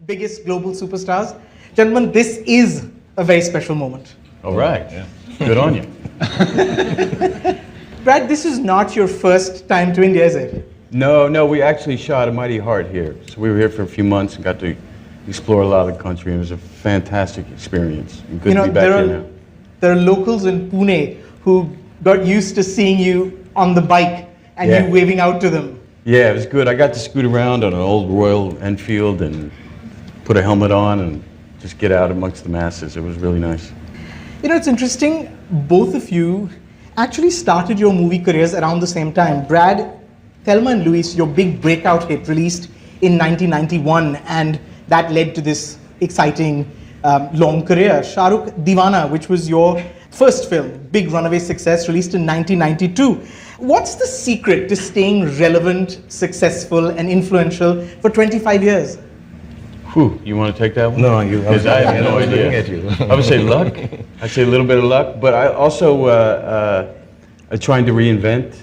biggest global superstars. Gentlemen, this is a very special moment. All right. Yeah. Good on you. Brad, this is not your first time to India, is it? No, we actually shot A Mighty Heart here. So we were here for a few months and got to explore a lot of the country, and it was a fantastic experience. And good to be back here now. There are locals in Pune who got used to seeing you on the bike and you waving out to them. Yeah, it was good. I got to scoot around on an old Royal Enfield and put a helmet on and just get out amongst the masses. It was really nice. You know, it's interesting, both of you actually started your movie careers around the same time. Brad, Thelma and Louise, your big breakout hit, released in 1991, and that led to this exciting long career. Shahrukh, Deewana, which was your first film, big runaway success, released in 1992. What's the secret to staying relevant, successful, and influential for 25 years? Whew, you want to take that one? No, you. Because I have no idea. At you. I would say luck. I'd say a little bit of luck, but I also trying to reinvent.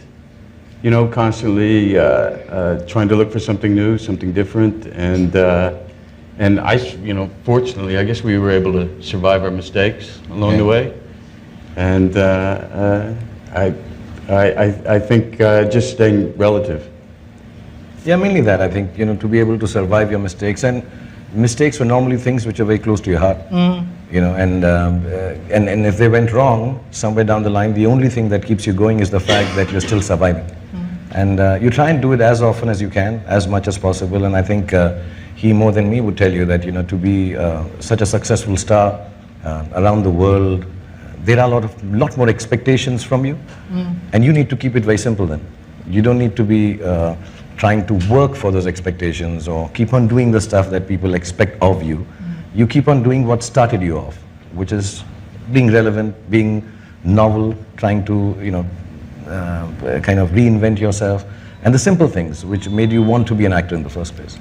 You know, constantly trying to look for something new, something different, and I, you know, fortunately, I guess we were able to survive our mistakes along the way, and I think just staying relative. Yeah, mainly that. I think, you know, to be able to survive your mistakes, and mistakes were normally things which are very close to your heart. You know, and if they went wrong somewhere down the line, the only thing that keeps you going is the fact that you're still surviving. And you try and do it as often as you can, as much as possible. And I think he more than me would tell you that, you know, to be such a successful star around the world, there are a lot more expectations from you, and you need to keep it very simple. Then you don't need to be trying to work for those expectations or keep on doing the stuff that people expect of you. You keep on doing what started you off, which is being relevant, being novel, trying to, you know, kind of reinvent yourself, and the simple things which made you want to be an actor in the first place.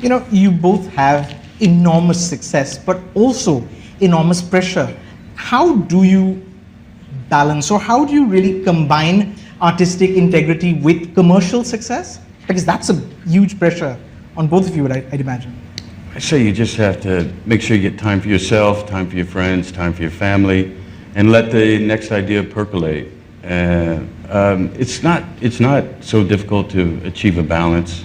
You know, you both have enormous success, but also enormous pressure. How do you balance, or how do you really combine artistic integrity with commercial success? Because that's a huge pressure on both of you, I'd imagine. I say you just have to make sure you get time for yourself, time for your friends, time for your family, and let the next idea percolate. It's not so difficult to achieve a balance.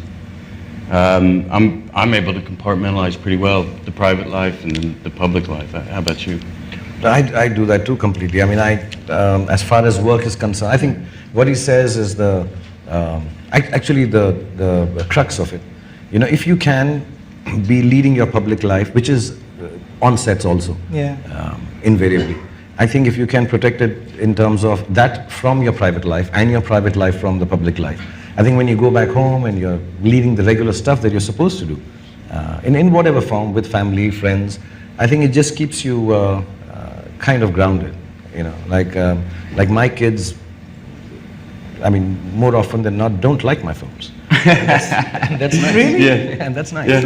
I'm able to compartmentalize pretty well the private life and the public life. How about you? I do that too completely. I mean, as far as work is concerned, I think what he says is actually the crux of it. You know, if you can be leading your public life, which is on sets also, invariably. I think if you can protect it in terms of that from your private life and your private life from the public life, I think when you go back home and you're leading the regular stuff that you're supposed to do, in whatever form, with family, friends, I think it just keeps you kind of grounded. You know, like my kids, I mean, more often than not, don't like my films. That's nice. Really? Yeah, and that's nice. Yeah.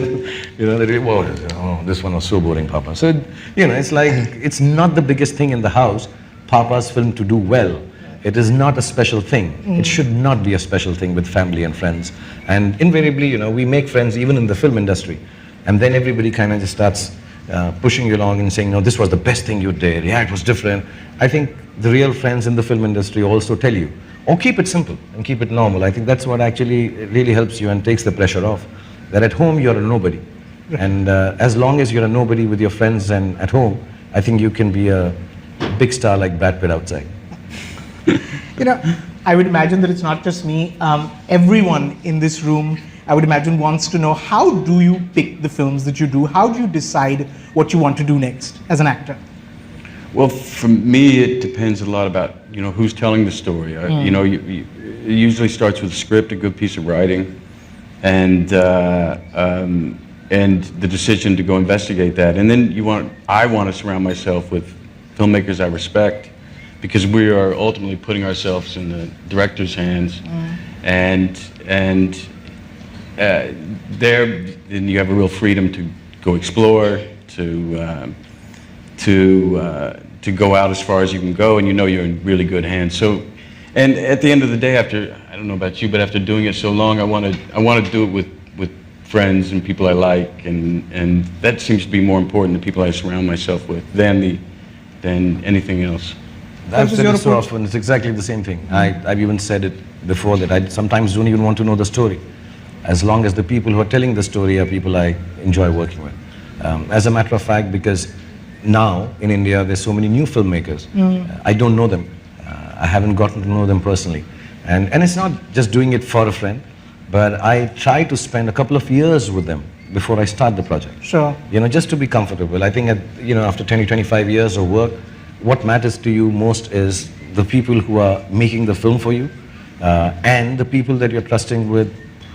You know, they whoa, oh, this one was so boring, Papa. So, you know, it's like, it's not the biggest thing in the house, Papa's film to do well. It is not a special thing. It should not be a special thing with family and friends. And invariably, you know, we make friends even in the film industry. And then everybody kind of just starts pushing you along and saying, no, this was the best thing you did. Yeah, it was different. I think the real friends in the film industry also tell you, or keep it simple and keep it normal. I think that's what actually really helps you and takes the pressure off. That at home you're a nobody. And as long as you're a nobody with your friends and at home, I think you can be a big star like Brad Pitt outside. You know, I would imagine that it's not just me. Everyone in this room, I would imagine, wants to know, how do you pick the films that you do? How do you decide what you want to do next as an actor? Well, for me, it depends a lot about, you know, who's telling the story. You know, it usually starts with a script, a good piece of writing, and the decision to go investigate that. And then I want to surround myself with filmmakers I respect, because we are ultimately putting ourselves in the director's hands, and there, then you have a real freedom to go explore, to go out as far as you can go, and you know you're in really good hands. So, and at the end of the day, after, I don't know about you, but after doing it so long, I want to do it with friends and people I like, and that seems to be more important, the people I surround myself with, than anything else. I've said it so often, it's exactly the same thing. I've even said it before that I sometimes don't even want to know the story, as long as the people who are telling the story are people I enjoy working with. As a matter of fact, because now in India there's so many new filmmakers, I don't know them. I haven't gotten to know them personally. And it's not just doing it for a friend, but I try to spend a couple of years with them before I start the project. Sure. You know, just to be comfortable. I think, after 20, 25 years of work, what matters to you most is the people who are making the film for you, and the people that you're trusting with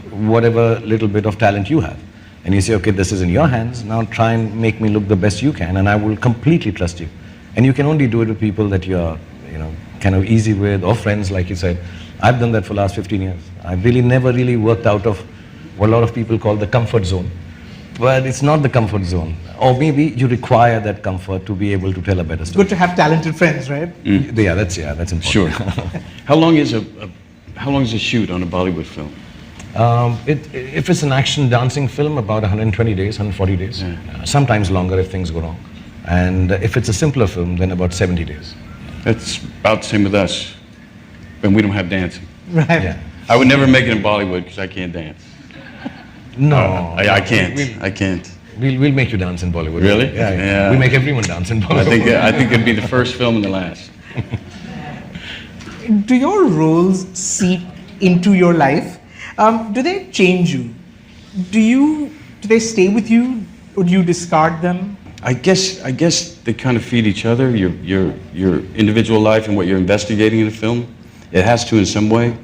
whatever little bit of talent you have. And you say, okay, this is in your hands, now try and make me look the best you can, and I will completely trust you. And you can only do it with people that you're, kind of easy with, or friends, like you said. I've done that for the last 15 years. I've really never really worked out of what a lot of people call the comfort zone. But it's not the comfort zone. Or maybe you require that comfort to be able to tell a better story. Good to have talented friends, right? Yeah, that's important. Sure. How long is a shoot on a Bollywood film? If it's an action dancing film, about 120 days, 140 days. Yeah. Sometimes longer if things go wrong. And if it's a simpler film, then about 70 days. That's about the same with us. And we don't have dancing. Right. Yeah. I would never make it in Bollywood because I can't dance. No. I can't. I can't. We'll make you dance in Bollywood. Really? Yeah. We make everyone dance in Bollywood. I think it'd be the first film and the last. Do your roles seep into your life? Do they change you? Do they stay with you, or do you discard them? I guess they kind of feed each other. Your individual life and what you're investigating in a film, it has to in some way.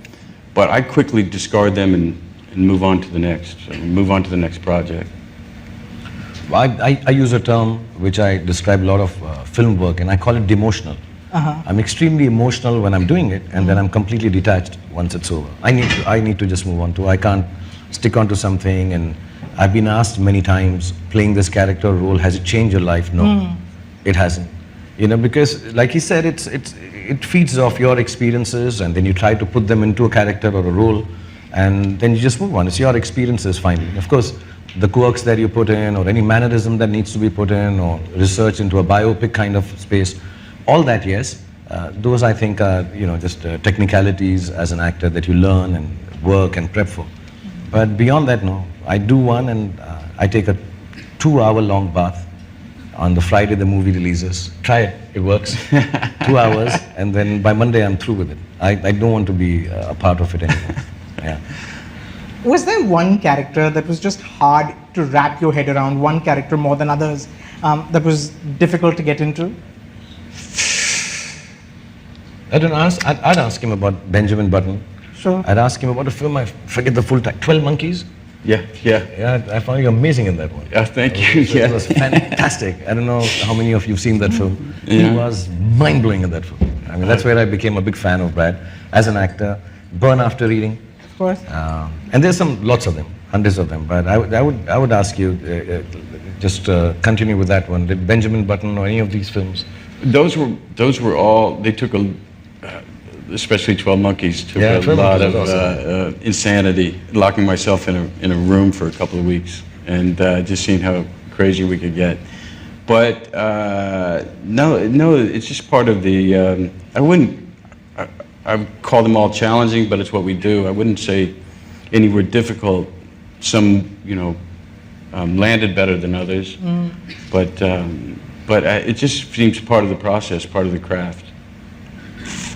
But I quickly discard them and move on to the next. So move on to the next project. I use a term which I describe a lot of film work, and I call it demotional. I'm extremely emotional when I'm doing it, and then I'm completely detached once it's over. I need to just move on to. I can't stick on to something. And I've been asked many times, playing this character role, has it changed your life? No, it hasn't. Because like he said, it feeds off your experiences, and then you try to put them into a character or a role, and then you just move on. It's your experiences finally. Of course, the quirks that you put in, or any mannerism that needs to be put in, or research into a biopic kind of space, all that, yes. Those I think are, just technicalities as an actor that you learn and work and prep for. But beyond that, no. I do one, and I take a 2-hour-long bath on the Friday the movie releases. Try it, it works. 2 hours, and then by Monday I'm through with it. I don't want to be a part of it anymore. Yeah. Was there one character that was just hard to wrap your head around, one character more than others, that was difficult to get into? I'd ask him about Benjamin Button. Sure. I'd ask him about a film, I forget the full title, 12 Monkeys. Yeah. Yeah, I found you amazing in that one. Yeah, thank you. It was fantastic. I don't know how many of you have seen that film. Yeah. He was mind-blowing in that film. I mean, that's where I became a big fan of Brad as an actor. Burn After Reading. Of course. And there's lots of them, hundreds of them. But I would ask you, just continue with that one. Did Benjamin Button or any of these films? Those were all. They took especially 12 Monkeys took a lot of awesome. Insanity, locking myself in a room for a couple of weeks and just seeing how crazy we could get. But no, it's just part of the. I would call them all challenging, but it's what we do. I wouldn't say any were difficult. Some, landed better than others, but it just seems part of the process, part of the craft.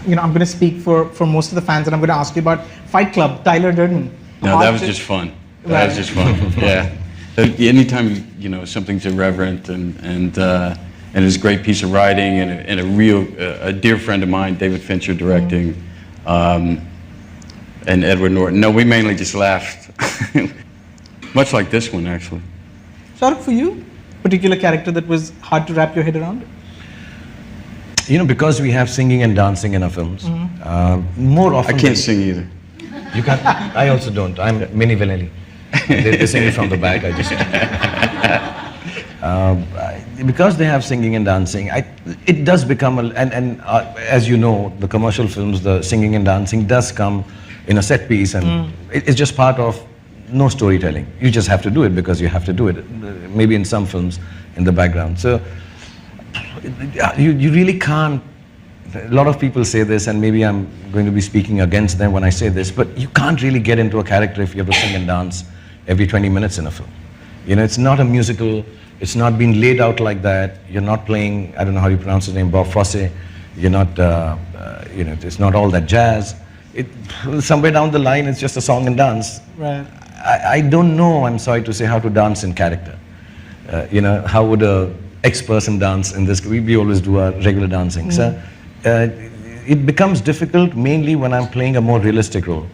I'm going to speak for most of the fans, and I'm going to ask you about Fight Club, Tyler Durden. No, that was just fun. That was just fun. Yeah. Anytime something's irreverent and it's a great piece of writing and a dear friend of mine, David Fincher, directing, and Edward Norton. No, we mainly just laughed. Much like this one, actually. Srk, for you, particular character that was hard to wrap your head around? Because we have singing and dancing in our films, more often... I can't sing either. You can't? I also don't. I'm Mini Vanelli. They sing it from the back. Because they have singing and dancing, it does become, as you know, the commercial films, the singing and dancing does come in a set piece, and it's just part of no storytelling. You just have to do it because you have to do it. Maybe in some films in the background. So you really can't. A lot of people say this, and maybe I'm going to be speaking against them when I say this, but you can't really get into a character if you have to sing and dance every 20 minutes in a film. You know, it's not a musical. It's not been laid out like that. You're not playing, I don't know how you pronounce his name, Bob Fosse. You're not, you know, it's not all that jazz. Somewhere down the line, it's just a song and dance. Right. I don't know, I'm sorry to say, how to dance in character. You know, how would a X-person dance in this? We always do our regular dancing. So it becomes difficult mainly when I'm playing a more realistic role.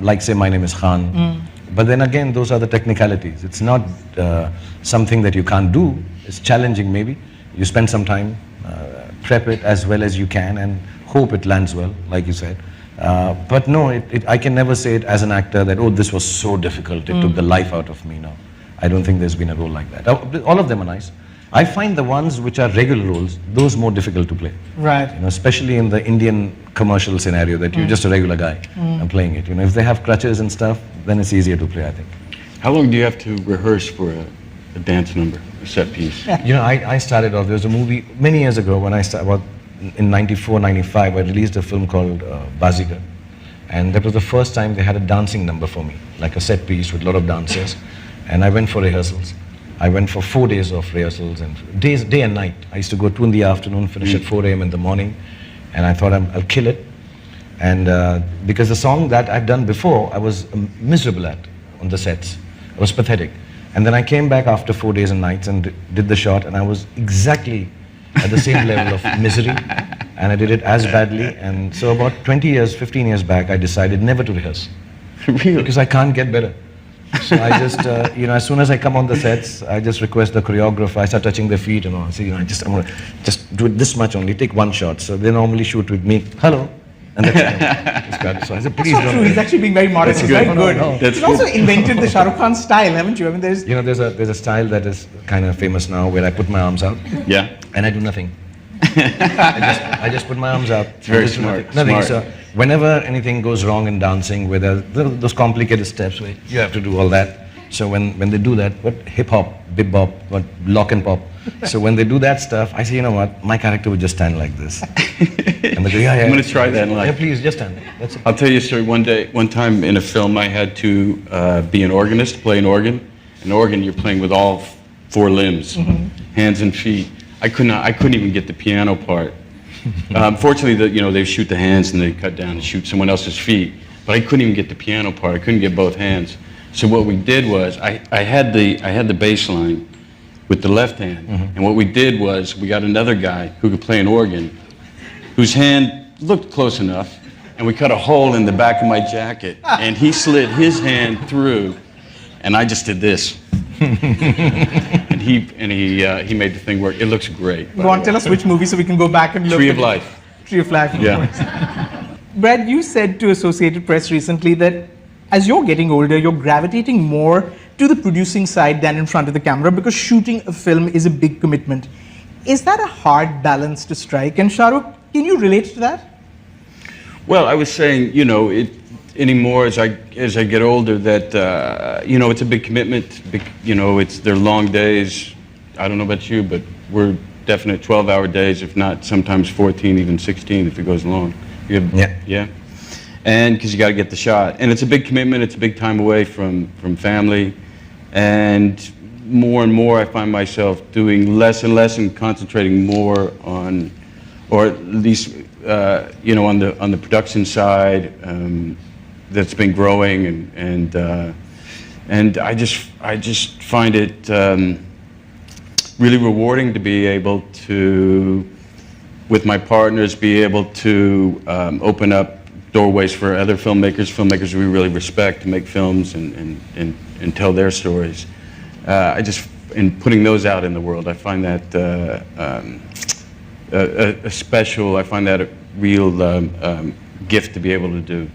Like, say, my name is Khan. But then again, those are the technicalities. It's not something that you can't do. It's challenging, maybe. You spend some time, prep it as well as you can, and hope it lands well, like you said. But no, I can never say it as an actor that, oh, this was so difficult, it took the life out of me. No, I don't think there's been a role like that. All of them are nice. I find the ones which are regular roles, those more difficult to play. Right. You know, especially in the Indian commercial scenario that you're just a regular guy and playing it. You know, if they have crutches and stuff, then it's easier to play, I think. How long do you have to rehearse for a dance number, a set piece? You know, I started off, there was a movie many years ago when I started, about in 94, 95, I released a film called Bazigar. And that was the first time they had a dancing number for me, like a set piece with a lot of dancers. And I went for rehearsals. I went for 4 days of rehearsals, and day and night. I used to go 2 in the afternoon, finish at 4 a.m. in the morning. And I thought I'll kill it. And because the song that I'd done before, I was miserable at on the sets. It was pathetic. And then I came back after 4 days and nights and did the shot, and I was exactly at the same level of misery, and I did it as badly. And so about 20 years, 15 years back, I decided never to rehearse. Really? Because I can't get better. So I just, you know, as soon as I come on the sets, I just request the choreographer, I start touching their feet and all. So, you know, I'm going to just do it this much only, take one shot. So they normally shoot with me, hello. And that's it. So I said, please don't. True. He's actually being very modest. He's very good. No. You've also invented the Shah Rukh Khan style, haven't you? I mean, there's... You know, there's a style that is kind of famous now where I put my arms out. Yeah. And I do nothing. I just put my arms up. It's very smart. Nothing. Smart. So whenever anything goes wrong in dancing, where those complicated steps where you have to do all that. So when they do that, what hip hop, bip bop, what lock and pop. So when they do that stuff, I say, you know what, my character would just stand like this. And they go, yeah. I'm going to try that in life. Yeah, please, just stand. That's it. I'll tell you a story. One time in a film, I had to be an organist, play an organ. An organ, you're playing with all 4 limbs, hands and feet. I couldn't even get the piano part. Fortunately, they shoot the hands and they cut down and shoot someone else's feet. But I couldn't even get the piano part. I couldn't get both hands. So what we did was, I had the bass line with the left hand, and what we did was, we got another guy who could play an organ, whose hand looked close enough, and we cut a hole in the back of my jacket, and he slid his hand through, and I just did this. and he made the thing work. It looks great. Go on, tell us which movie so we can go back and look. Tree of Life. Tree of Life. Yeah. Brad, you said to Associated Press recently that as you're getting older, you're gravitating more to the producing side than in front of the camera because shooting a film is a big commitment. Is that a hard balance to strike? And Shah Rukh, can you relate to that? Well, I was saying, anymore as I get older that, it's a big commitment. They're long days. I don't know about you, but we're definite 12-hour days, if not sometimes 14, even 16 if it goes long. Yeah. And because you got to get the shot. And it's a big commitment, it's a big time away from family. And more I find myself doing less and less and concentrating more on, or at least, on the production side that's been growing. And I just find it really rewarding to be able to, with my partners, be able to open up doorways for other filmmakers we really respect to make films and tell their stories. In putting those out in the world, I find that I find that a real gift to be able to do.